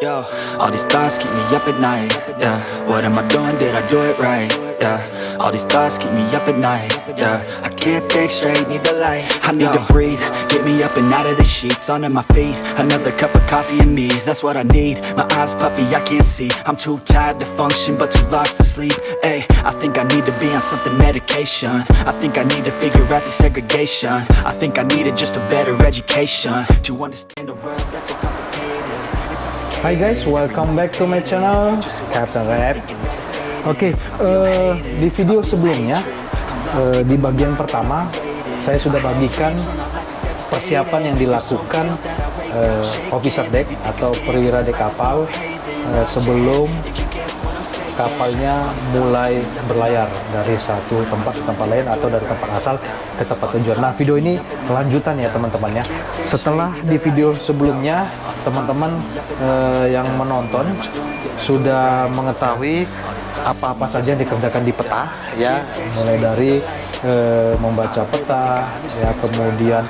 Yo, all these thoughts keep me up at night. Yeah, what am I doing? Did I do it right? Yeah, all these thoughts keep me up at night. Yeah, I can't think straight, need the light. I need to breathe, get me up and out of the sheets, onto my feet. Another cup of coffee and me, that's what I need. My eyes puffy, I can't see. I'm too tired to function, but too lost to sleep. Ay, I think I need to be on something medication. I think I need to figure out the segregation. I think I needed just a better education to understand a world that's so complicated. Hi guys, welcome back to my channel Captain Red. Oke, di video sebelumnya di bagian pertama saya sudah bagikan persiapan yang dilakukan officer deck atau perwira dek kapal sebelum kapalnya mulai berlayar dari satu tempat ke tempat lain atau dari tempat asal ke tempat tujuan. Nah, video ini lanjutan ya teman-teman ya. Setelah di video sebelumnya teman-teman yang menonton sudah mengetahui apa-apa saja yang dikerjakan di peta ya, mulai dari membaca peta ya, kemudian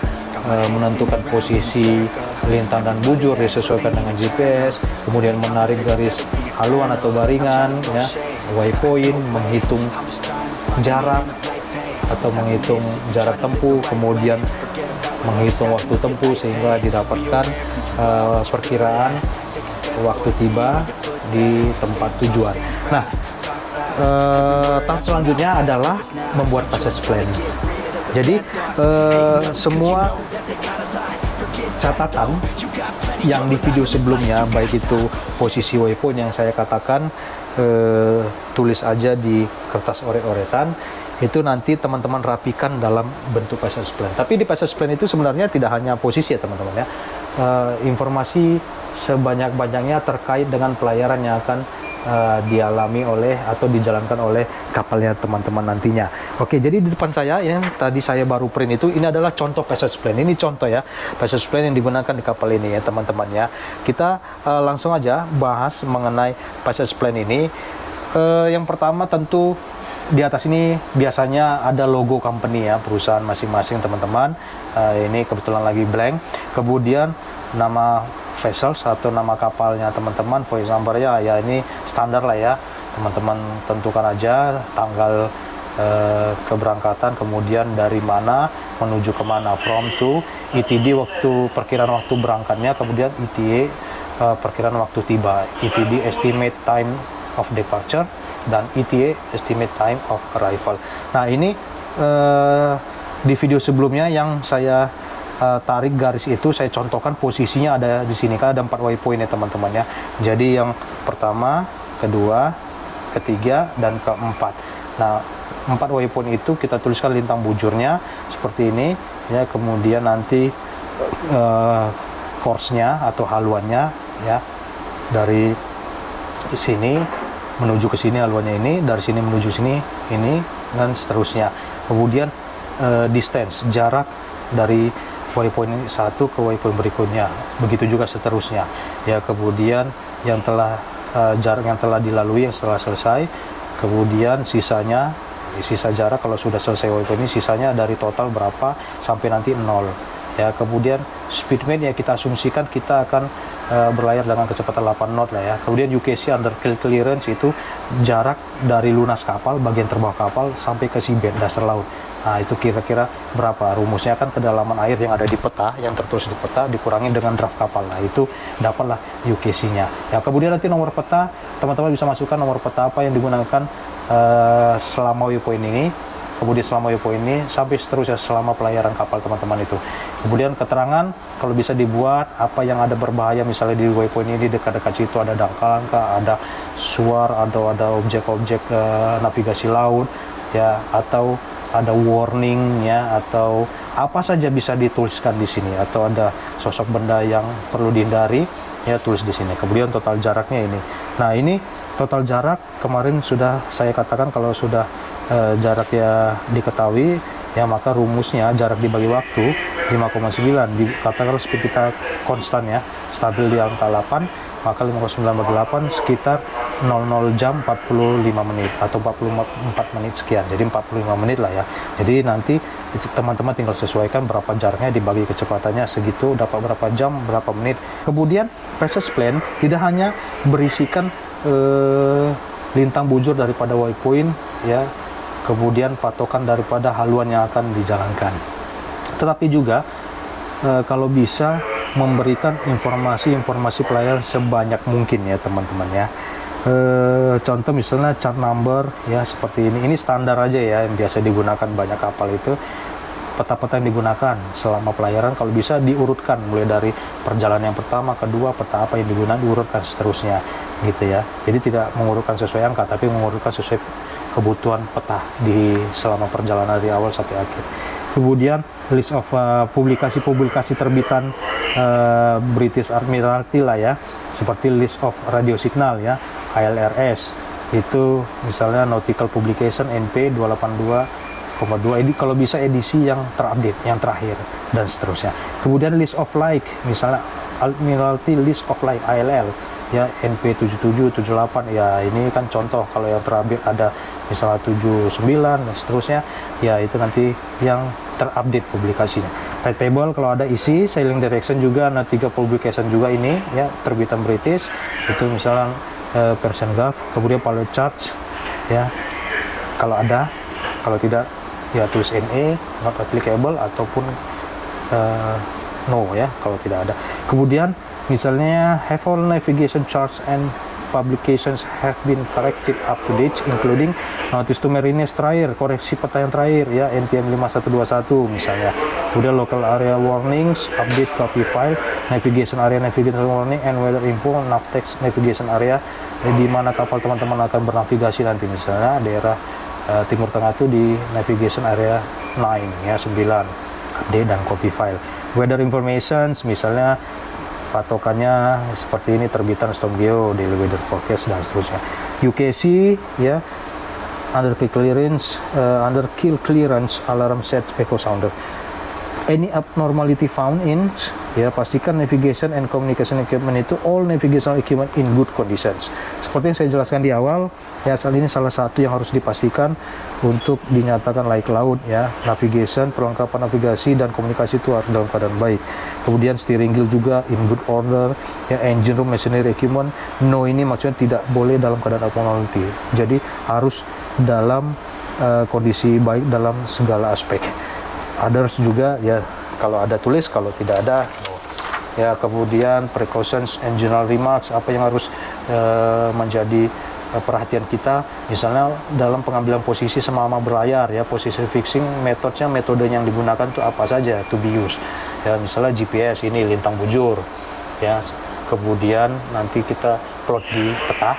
menentukan posisi lintang dan bujur disesuaikan dengan GPS, kemudian menarik garis haluan atau baringan ya, waypoint, menghitung jarak atau menghitung jarak tempuh, kemudian menghitung waktu tempuh sehingga didapatkan perkiraan waktu tiba di tempat tujuan. Nah, tahap selanjutnya adalah membuat passage plan. Jadi semua catatan yang di video sebelumnya, baik itu posisi waypoint yang saya katakan tulis aja di kertas oret-oretan, itu nanti teman-teman rapikan dalam bentuk passage plan. Tapi di passage plan itu sebenarnya tidak hanya posisi ya teman-teman ya, informasi sebanyak-banyaknya terkait dengan pelayaran yang akan dialami oleh atau dijalankan oleh kapalnya teman-teman nantinya. Oke, jadi di depan saya yang tadi saya baru print itu, ini adalah contoh passage plan. Ini contoh ya passage plan yang digunakan di kapal ini ya teman-teman ya. Kita langsung aja bahas mengenai passage plan ini. Yang pertama tentu di atas ini biasanya ada logo company ya, perusahaan masing-masing teman-teman. Ini kebetulan lagi blank. Kemudian nama vessels atau nama kapalnya teman-teman, voyage number ya ini standar lah ya, teman-teman tentukan aja tanggal keberangkatan, kemudian dari mana menuju kemana, from to, ETD waktu perkiraan waktu berangkatnya, kemudian ETA perkiraan waktu tiba, ETD estimate time of departure, dan ETA estimate time of arrival. Nah ini di video sebelumnya yang saya tarik garis itu saya contohkan posisinya ada di sini, kan ada 4 waypoint ya teman-teman ya. Jadi yang pertama, kedua, ketiga, dan keempat. Nah 4 waypoint itu kita tuliskan lintang bujurnya seperti ini ya, kemudian nanti course-nya atau haluannya ya, dari sini menuju ke sini haluannya ini, dari sini menuju sini ini, dan seterusnya. Kemudian distance, jarak dari waypoint 1 ke waypoint berikutnya, begitu juga seterusnya ya. Kemudian yang telah jarak yang telah dilalui yang setelah selesai, kemudian sisanya, sisa jarak kalau sudah selesai waypoint ini, sisanya dari total berapa sampai nanti 0 ya. Kemudian speedman ya, kita asumsikan kita akan berlayar dengan kecepatan 8 knot lah ya. Kemudian UKC under clearance itu jarak dari lunas kapal, bagian terbawah kapal, sampai ke seabed, dasar laut. Nah itu kira-kira berapa, rumusnya kan kedalaman air yang ada di peta, yang tertulis di peta dikurangi dengan draft kapal. Nah itu dapatlah UKC-nya ya. Kemudian nanti nomor peta, teman-teman bisa masukkan nomor peta apa yang digunakan selama waypoint ini, kemudian selama waypoint ini sampai seterusnya selama pelayaran kapal teman-teman itu. Kemudian keterangan kalau bisa dibuat apa yang ada berbahaya, misalnya di waypoint ini dekat-dekat situ ada dangkalan kah, ada suar, atau ada objek-objek navigasi laut ya, atau ada warning ya, atau apa saja bisa dituliskan di sini, atau ada sosok benda yang perlu dihindari ya, tulis di sini. Kemudian total jaraknya ini. Nah ini total jarak kemarin sudah saya katakan, kalau sudah jarak ya diketahui ya, maka rumusnya jarak dibagi waktu 5,9, dikatakan speed kita konstan ya, stabil di angka 8, maka 5,9 bagi 8 sekitar 00 jam 45 menit atau 44 menit sekian, jadi 45 menit lah ya. Jadi nanti teman-teman tinggal sesuaikan berapa jaraknya, dibagi kecepatannya segitu, dapat berapa jam, berapa menit. Kemudian passage plan tidak hanya berisikan lintang bujur daripada waypoint ya, kemudian patokan daripada haluan yang akan dijalankan, tetapi juga kalau bisa memberikan informasi pelayaran sebanyak mungkin ya teman-teman ya. Contoh misalnya chart number ya, seperti ini standar aja ya yang biasa digunakan banyak kapal itu. Peta-peta yang digunakan selama pelayaran kalau bisa diurutkan mulai dari perjalanan yang pertama, kedua, peta apa yang digunakan diurutkan seterusnya gitu ya. Jadi tidak mengurutkan sesuai angka, tapi mengurutkan sesuai kebutuhan peta di selama perjalanan dari awal sampai akhir. Kemudian list of publikasi terbitan British Admiralty lah ya, seperti list of radio signal ya, ILRS itu misalnya nautical publication NP 282,2, ini kalau bisa edisi yang terupdate, yang terakhir dan seterusnya. Kemudian list of like misalnya Admiralty list of like ILL ya, NP 77, 78 ya, ini kan contoh. Kalau yang terupdate ada misalnya 79 dan seterusnya ya, itu nanti yang terupdate publikasinya. Rate table kalau ada isi, sailing direction juga, nah 3 publication juga ini ya, terbitan British itu misalnya Persian Gulf. Kemudian pilot charts ya kalau ada, kalau tidak ya tulis NA, not applicable, ataupun no ya kalau tidak ada. Kemudian misalnya have all navigation charts and publications have been corrected up to date, including notice to mariners terakhir, koreksi peta yang terakhir ya, NTM 5121 misalnya. Kemudian local area warnings, update copy file, navigation warning, and weather info, navtex navigation area, di mana kapal teman-teman akan bernavigasi nanti, misalnya daerah Timur Tengah itu di navigation area 9 ya, 9, update dan copy file. Weather informations misalnya patokannya seperti ini, terbitan Stormgeo, daily weather forecast dan seterusnya. UKC ya, under kill clearance alarm set echo sounder. Any abnormality found in ya, pastikan navigation and communication equipment itu all navigation equipment in good conditions. Seperti yang saya jelaskan di awal ya, saat ini salah satu yang harus dipastikan untuk dinyatakan layak laut ya, navigation, perlengkapan navigasi dan komunikasi itu harus dalam keadaan baik. Kemudian steering gear juga in good order ya, engine room, machinery equipment no, ini maksudnya tidak boleh dalam keadaan abnormality, jadi harus dalam kondisi baik dalam segala aspek. Others juga ya, kalau ada tulis, kalau tidak ada no. Ya, kemudian precautions and general remarks, apa yang harus menjadi perhatian kita, misalnya dalam pengambilan posisi selama berlayar ya, posisi fixing, metodenya yang digunakan itu apa saja to be used ya, misalnya GPS ini lintang bujur ya, kemudian nanti kita plot di peta,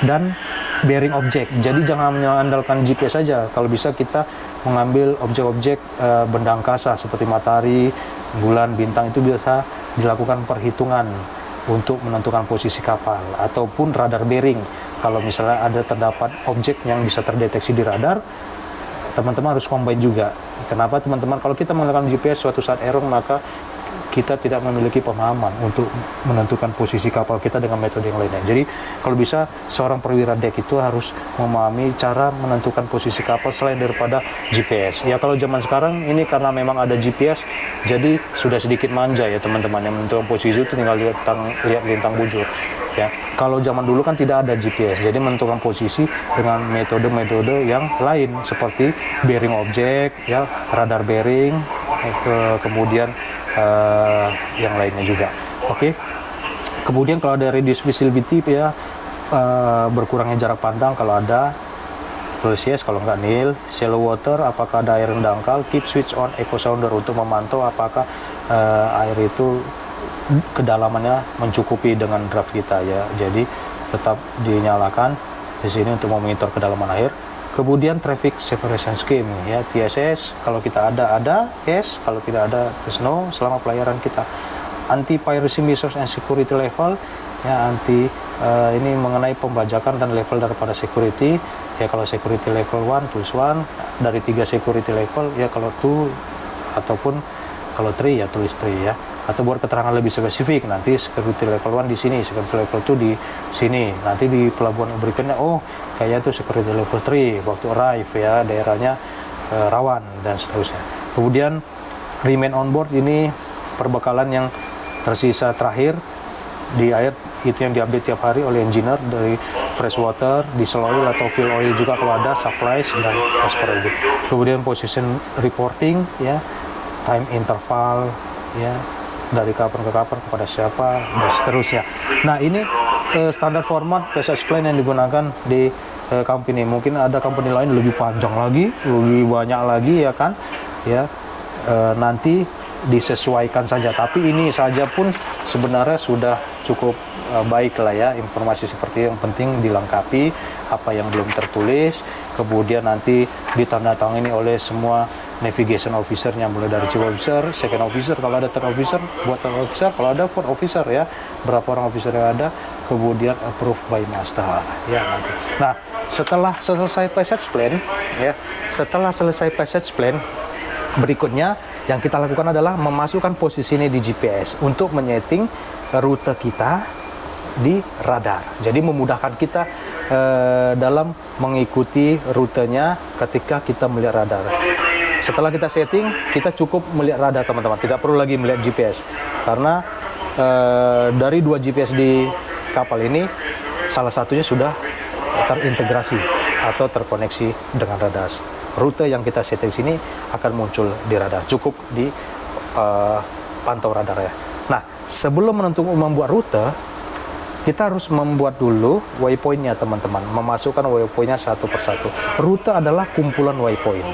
dan bearing object. Jadi jangan mengandalkan GPS saja, kalau bisa kita mengambil objek-objek benda angkasa seperti matahari, bulan, bintang, itu biasa dilakukan perhitungan untuk menentukan posisi kapal, ataupun radar bearing. Kalau misalnya ada terdapat objek yang bisa terdeteksi di radar, teman-teman harus combine juga. Kenapa teman-teman? Kalau kita menggunakan GPS suatu saat error, maka kita tidak memiliki pemahaman untuk menentukan posisi kapal kita dengan metode yang lainnya. Jadi kalau bisa seorang perwira dek itu harus memahami cara menentukan posisi kapal selain daripada GPS. Ya kalau zaman sekarang ini karena memang ada GPS, jadi sudah sedikit manja ya teman-teman, yang menentukan posisi itu tinggal lihat lintang bujur. Ya, kalau zaman dulu kan tidak ada GPS, jadi menentukan posisi dengan metode-metode yang lain seperti bearing object, ya, radar bearing, kemudian yang lainnya juga. Oke. Kemudian kalau ada reduced visibility ya, berkurangnya jarak pandang kalau ada, tulis yes, kalau nggak nil. Shallow water, apakah ada air yang dangkal, keep switch on echo sounder untuk memantau apakah air itu kedalamannya mencukupi dengan draft kita ya, jadi tetap dinyalakan di sini untuk memonitor kedalaman air. Kemudian traffic separation scheme ya, TSS, kalau kita ada yes, kalau tidak ada no selama pelayaran kita. Anti piracy measures and security level ya, ini mengenai pembajakan dan level daripada security ya. Kalau security level 1 tulis 1, dari 3 security level ya, kalau 2 ataupun kalau 3 ya tulis 3 ya. atau buat keterangan lebih spesifik, nanti security level 1 di sini, security level 2 di sini, nanti di pelabuhan berikutnya oh kayak itu security level 3 waktu arrive ya, daerahnya rawan dan seterusnya. Kemudian remain on board, ini perbekalan yang tersisa terakhir di air, itu yang diupdate tiap hari oleh engineer dari fresh water, diesel oil atau fuel oil juga kalau ada, supplies dan as. Kemudian position reporting ya, time interval ya, dari kapan ke kapan kepada siapa dan seterusnya. Nah ini standar format passage plan yang digunakan di company. Mungkin ada company lain lebih panjang lagi, lebih banyak lagi ya kan ya, nanti disesuaikan saja, tapi ini saja pun sebenarnya sudah cukup baik lah ya, informasi seperti yang penting dilengkapi, apa yang belum tertulis, kemudian nanti ditandatangani oleh semua navigation officer-nya, mulai dari chief officer, second officer, kalau ada third officer, buat third officer, kalau ada fourth officer ya, berapa orang officer yang ada, kemudian approved by master ya nanti. Nah, setelah selesai passage plan ya, setelah selesai passage plan, berikutnya yang kita lakukan adalah memasukkan posisi ini di GPS untuk menyeting rute kita di radar. Jadi memudahkan kita dalam mengikuti rutenya ketika kita melihat radar. Setelah kita setting, kita cukup melihat radar teman-teman, tidak perlu lagi melihat GPS. Karena dari 2 GPS di kapal ini, salah satunya sudah terintegrasi atau terkoneksi dengan radar. Rute yang kita setting sini akan muncul di radar, cukup di pantau radar ya. Nah, sebelum membuat rute, kita harus membuat dulu waypointnya teman-teman, memasukkan waypointnya satu persatu. Rute adalah kumpulan waypoint.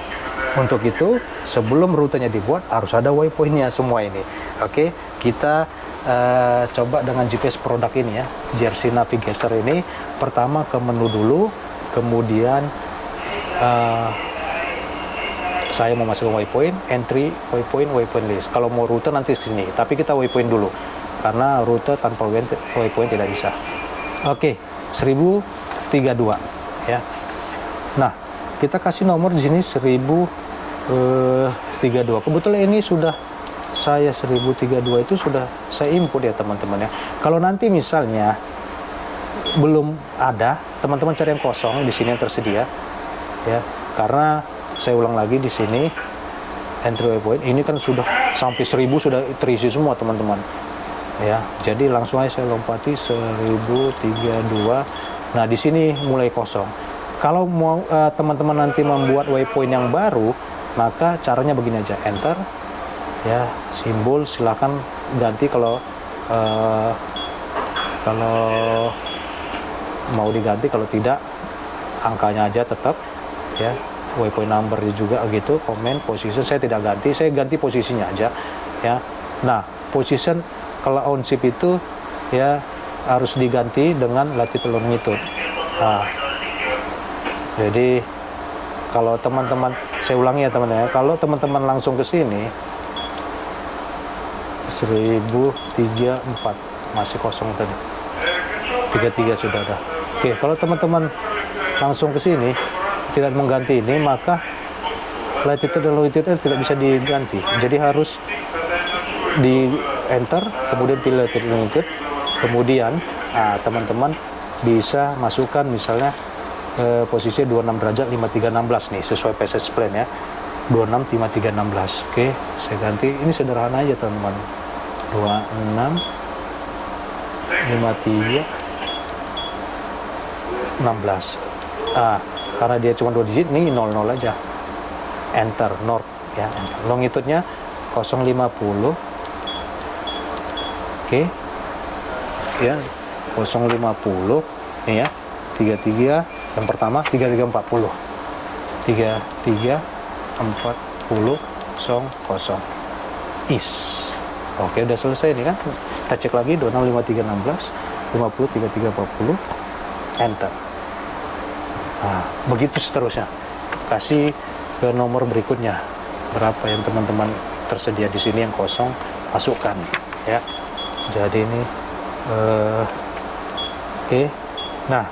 Untuk itu, sebelum rutenya dibuat, harus ada waypointnya semua ini. Oke, kita coba dengan GPS produk ini ya, JRC Navigator ini. Pertama ke menu dulu, kemudian saya mau masukkan waypoint, entry, waypoint, waypoint list. Kalau mau rute nanti sini, tapi kita waypoint dulu, karena rute tanpa waypoint tidak bisa. Oke, 1032 ya. Nah, kita kasih nomor di sini 1032. Kebetulan ini sudah saya 1032 itu sudah saya input ya teman-teman ya. Kalau nanti misalnya belum ada, teman-teman cari yang kosong di sini yang tersedia ya. Karena saya ulang lagi di sini entry waypoint ini kan sudah sampai 1000 sudah terisi semua teman-teman ya. Jadi langsung aja saya lompati 1032. Nah, di sini mulai kosong. Kalau mau teman-teman nanti membuat waypoint yang baru, maka caranya begini aja, enter ya, simbol silakan ganti kalau mau diganti, kalau tidak angkanya aja tetap ya, waypoint number juga gitu, comment, position saya tidak ganti, saya ganti posisinya aja ya. Nah, position kalau on ship itu ya harus diganti dengan latitude longitude. Nah, jadi kalau teman-teman, saya ulangi ya teman-teman, kalau teman-teman langsung ke sini 1034 masih kosong tadi, 33 sudah ada. Oke, kalau teman-teman langsung ke sini tidak mengganti ini, maka latitude dan longitude tidak bisa diganti. Jadi harus di enter, kemudian pilih latitude dan longitude, kemudian teman-teman bisa masukkan misalnya posisi 26 derajat 5316 nih, sesuai passage plan ya, 26 5316. Oke, saya ganti, ini sederhana aja teman-teman, 26 53 16. Karena dia cuma 2 digit, nih 00 aja, enter, north ya, longitude-nya 050. Oke ya, 050 nih ya, 33 yang pertama, 3340 is. Oke, udah selesai nih kan. Kita cek lagi 265316 50 3340, enter. Nah, begitu seterusnya. Kasih ke nomor berikutnya berapa yang teman-teman tersedia di sini yang kosong, masukkan ya. Jadi ini oke. Nah,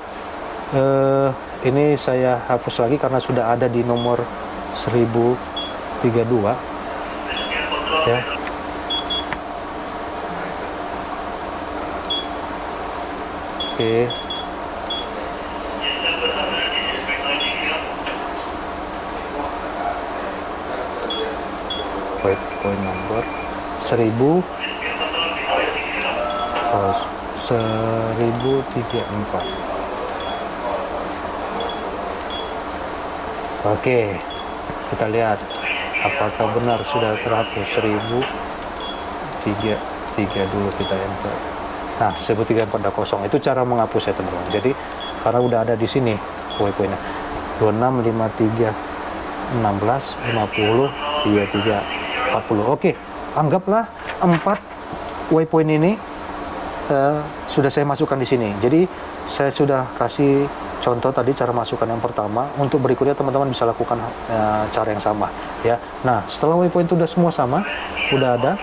ini saya hapus lagi karena sudah ada di nomor 1032 ya. Oke. Waypoint number 1000 1034. Oke, kita lihat apakah benar sudah terhapus. 1003 dulu kita enter. Nah, 1034 udah kosong. Itu cara menghapus ya teman-teman. Jadi karena udah ada di sini waypointnya 26, 53, 16, 50, 33, 40. Oke, anggaplah 4 waypoint ini sudah saya masukkan di sini. Jadi saya sudah kasih contoh tadi cara masukkan yang pertama. Untuk berikutnya teman-teman bisa lakukan cara yang sama ya. Nah, setelah waypoint itu udah semua sama, udah ada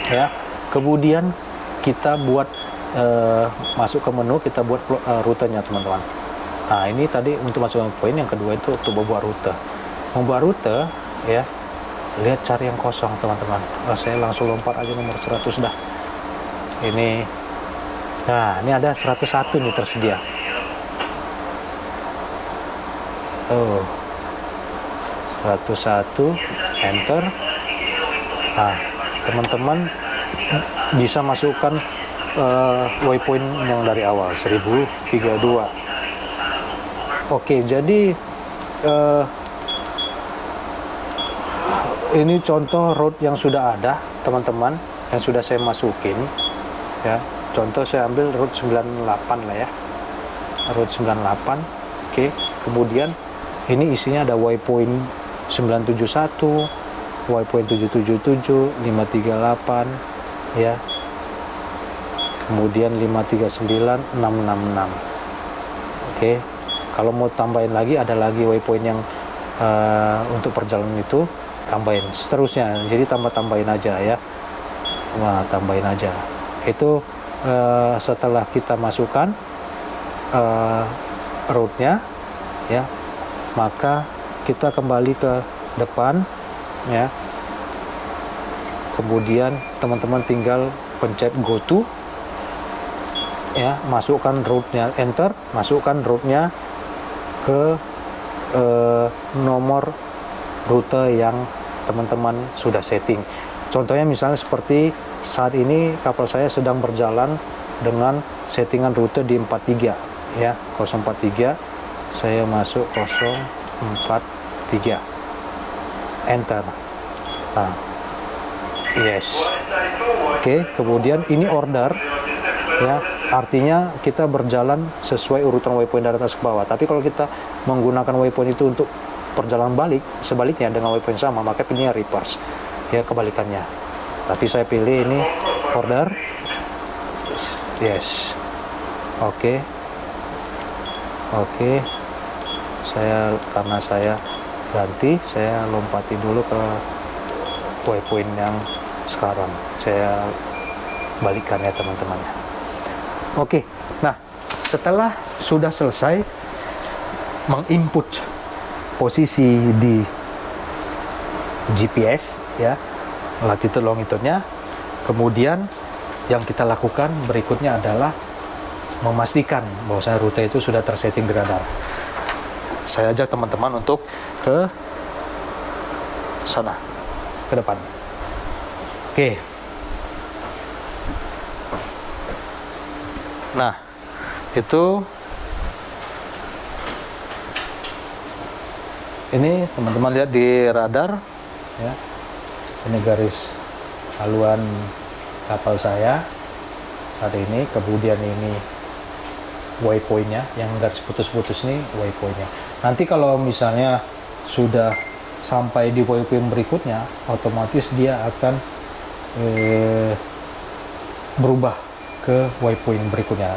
ya. Kemudian kita buat masuk ke menu, kita buat rutenya teman-teman. Nah, ini tadi untuk masuk waypoint, yang kedua itu untuk membuat rute. Membuat rute ya. Lihat cari yang kosong teman-teman. Saya langsung lompat aja nomor 100 dah. Ini, nah ini ada 101 nih tersedia. Oh, 101, enter. Nah, teman-teman bisa masukkan waypoint yang dari awal 1032. Oke, jadi ini contoh route yang sudah ada teman-teman, yang sudah saya masukin ya. Contoh saya ambil route 98 lah ya, route 98. Oke, kemudian ini isinya ada waypoint 971, waypoint 777, 538 ya, kemudian 539, 666. Oke, kalau mau tambahin lagi, ada lagi waypoint yang untuk perjalanan itu, tambahin seterusnya. Jadi tambahin aja ya. Nah, tambahin aja. Itu setelah kita masukkan route-nya ya, maka kita kembali ke depan ya. Kemudian teman-teman tinggal pencet go to ya, masukkan route-nya, enter, masukkan route-nya ke nomor rute yang teman-teman sudah setting. Contohnya misalnya seperti saat ini kapal saya sedang berjalan dengan settingan rute di 43 ya, 043. Saya masuk 043, enter. Nah, yes. Oke, kemudian ini order ya, artinya kita berjalan sesuai urutan waypoint dari atas ke bawah. Tapi kalau kita menggunakan waypoint itu untuk perjalanan balik, sebaliknya dengan waypoint sama, maka pilihnya reverse ya, kebalikannya. Tapi saya pilih ini order, yes. Oke. Karena saya ganti, saya lompati dulu ke waypoint yang sekarang, saya balikan ya teman-teman. Oke, nah setelah sudah selesai menginput posisi di GPS ya, latitude longitude-nya, kemudian yang kita lakukan berikutnya adalah memastikan bahwa rute itu sudah tersetting di radar. Saya ajak teman-teman untuk ke sana, ke depan. Oke. Nah, itu ini teman-teman lihat di radar ya. Ini garis haluan kapal saya saat ini, kemudian ini waypointnya, yang garis putus-putus ini waypointnya. Nanti kalau misalnya sudah sampai di waypoint berikutnya, otomatis dia akan berubah ke waypoint berikutnya.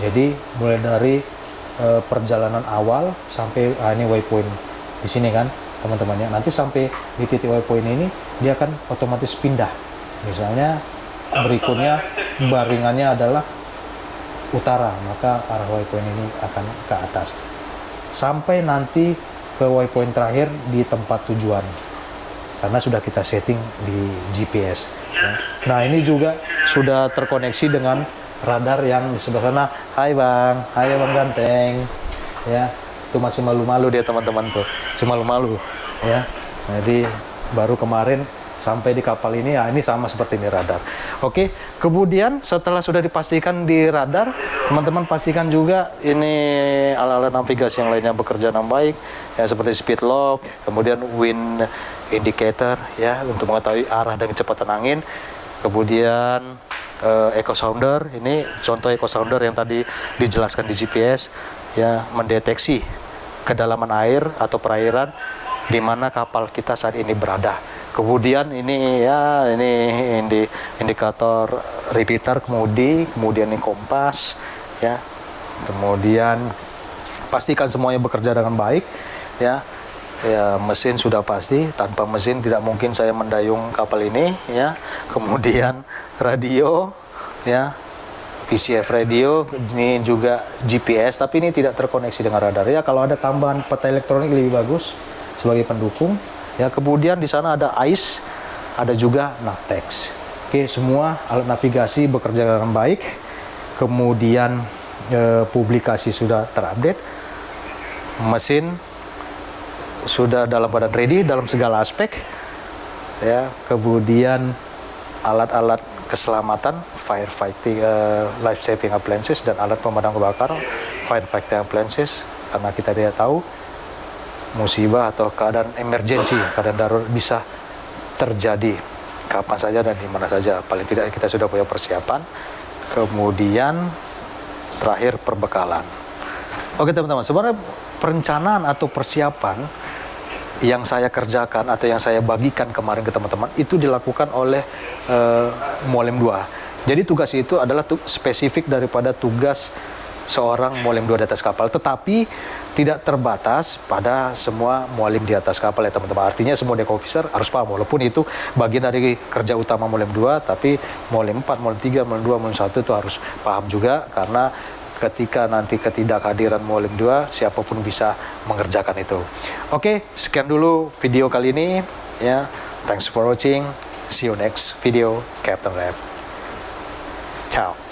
Jadi mulai dari perjalanan awal sampai ini waypoint di sini kan teman-temannya, nanti sampai di titik waypoint ini dia akan otomatis pindah. Misalnya berikutnya baringannya adalah utara, maka arah waypoint ini akan ke atas sampai nanti ke waypoint terakhir di tempat tujuan, karena sudah kita setting di GPS ya. Nah, ini juga sudah terkoneksi dengan radar yang di sebelah sana, Hai Bang, hai Bang Ganteng. Ya, itu masih malu-malu dia teman-teman tuh, masih malu-malu. Ya, jadi baru kemarin sampai di kapal ini, ya ini sama seperti ini radar. Oke, kemudian setelah sudah dipastikan di radar, teman-teman pastikan juga ini alat-alat navigasi yang lainnya bekerja dengan baik, ya seperti speed lock, kemudian wind indicator, ya untuk mengetahui arah dan kecepatan angin. Kemudian echo sounder, ini contoh echo sounder yang tadi dijelaskan di GPS, ya mendeteksi kedalaman air atau perairan di mana kapal kita saat ini berada. Kemudian ini ya ini indikator repeater kemudi, kemudian ini kompas, ya. Kemudian pastikan semuanya bekerja dengan baik, ya. Ya, mesin sudah pasti, tanpa mesin tidak mungkin saya mendayung kapal ini, ya. Kemudian radio, ya, VCF radio, ini juga GPS, tapi ini tidak terkoneksi dengan radar, ya. Kalau ada tambahan peta elektronik lebih bagus sebagai pendukung, ya. Kemudian di sana ada ICE, ada juga Navtex. Oke, semua alat navigasi bekerja dengan baik. Kemudian publikasi sudah terupdate, mesin sudah dalam keadaan ready dalam segala aspek, ya. Kemudian alat-alat keselamatan, firefighting, life saving appliances dan alat pemadam kebakaran, firefighting appliances, karena kita tidak tahu musibah atau keadaan emergensi, keadaan darurat bisa terjadi kapan saja dan di mana saja. Paling tidak kita sudah punya persiapan. Kemudian terakhir perbekalan. Oke teman-teman, sebenarnya perencanaan atau persiapan yang saya kerjakan atau yang saya bagikan kemarin ke teman-teman itu dilakukan oleh Mualim 2. Jadi tugas itu adalah spesifik daripada tugas seorang Mualim 2 di atas kapal, tetapi tidak terbatas pada semua mualim di atas kapal, ya teman-teman. Artinya semua deck officer harus paham, walaupun itu bagian dari kerja utama Mualim 2, tapi Mualim 4, Mualim 3, Mualim 2, Mualim 1 itu harus paham juga, karena ketika nanti ketidakhadiran Mualim 2, siapapun bisa mengerjakan itu. Oke, sekian dulu video kali ini, ya. Thanks for watching. See you next video, Captain Lab. Ciao.